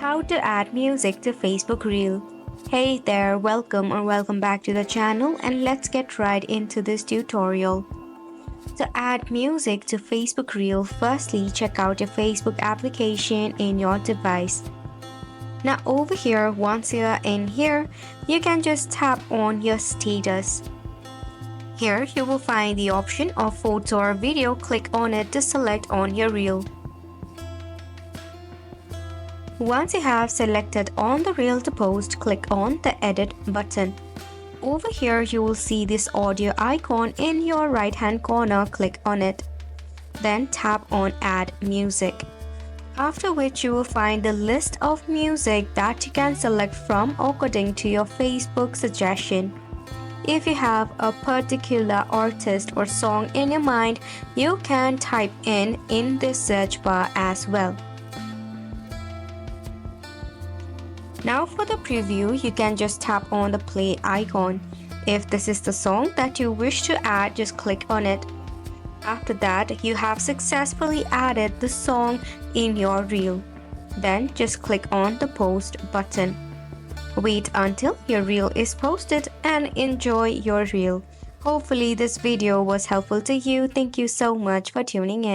How to add music to Facebook Reel. Hey there, welcome back to the channel, and let's get right into this tutorial. To add music to Facebook Reel, firstly check out your Facebook application in your device. Now over here, once you are in here, you can just tap on your status. Here you will find the option of photo or video. Click on it to select on your reel. Once you have selected on the reel to post, click on the edit button. Over here you will see this audio icon in your right hand corner. Click on it. Then tap on add music. After which you will find the list of music that you can select from according to your Facebook suggestion. If you have a particular artist or song in your mind, you can type in this search bar as well. Now for the preview, you can just tap on the play icon. If this is the song that you wish to add, just click on it. After that, you have successfully added the song in your reel. Then just click on the post button. Wait until your reel is posted and enjoy your reel. Hopefully this video was helpful to you. Thank you so much for tuning in.